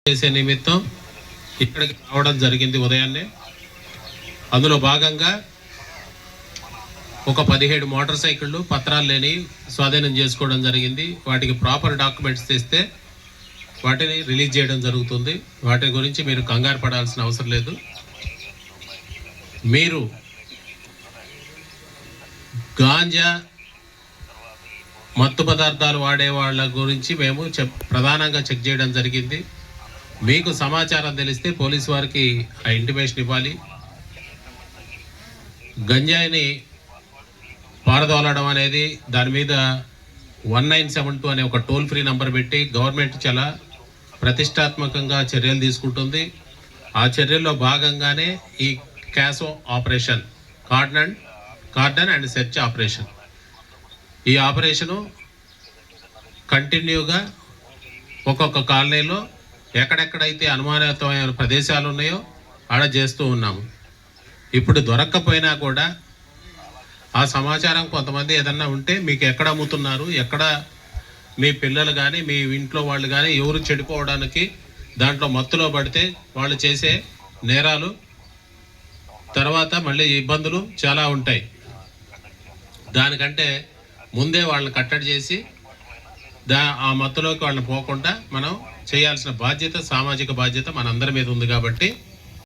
చేసే నిమిత్తం ఇక్కడికి రావడం జరిగింది ఉదయాన్నే. అందులో భాగంగా ఒక 17 మోటార్ సైకిళ్ళు పత్రాలు లేని స్వాధీనం చేసుకోవడం జరిగింది. వాటికి ప్రాపర్ డాక్యుమెంట్స్ తెస్తే వాటిని రిలీజ్ చేయడం జరుగుతుంది. వాటి గురించి మీరు కంగారు పడాల్సిన అవసరం లేదు. మీరు గాంజా మత్తు పదార్థాలు వాడే వాళ్ళ గురించి మేము ప్రధానంగా చెక్ చేయడం జరిగింది. మీకు సమాచారం తెలిస్తే పోలీసు వారికి ఆ ఇంటిమేషన్ ఇవ్వాలి. గంజాయిని పారదోలడం అనేది దాని మీద 1972 అనే ఒక టోల్ ఫ్రీ నంబర్ పెట్టి గవర్నమెంట్ చాలా ప్రతిష్టాత్మకంగా చర్యలు తీసుకుంటుంది. ఆ చర్యల్లో భాగంగానే ఈ CASO operation, cordon and search operation, ఈ ఆపరేషను కంటిన్యూగా ఒక్కొక్క కాలనీలో ఎక్కడెక్కడైతే అనుమానాస్పదమైన ప్రదేశాలు ఉన్నాయో ఆడ చేస్తూ ఉన్నాము. ఇప్పుడు దొరక్కపోయినా కూడా ఆ సమాచారం కొంతమంది ఏదన్నా ఉంటే మీకు ఎక్కడ అమ్ముతున్నారు, ఎక్కడ మీ పిల్లలు కానీ మీ ఇంట్లో వాళ్ళు కానీ ఎవరు చెడిపోవడానికి దాంట్లో మత్తులో పడితే వాళ్ళు చేసే నేరాలు తర్వాత మళ్ళీ ఇబ్బందులు చాలా ఉంటాయి. దానికంటే ముందే వాళ్ళని కట్టడి చేసి ఆ మత్తులోకి వాళ్ళని పోకుండా మనం చేయాల్సిన బాధ్యత, సామాజిక బాధ్యత మనందరి మీద ఉంది. కాబట్టి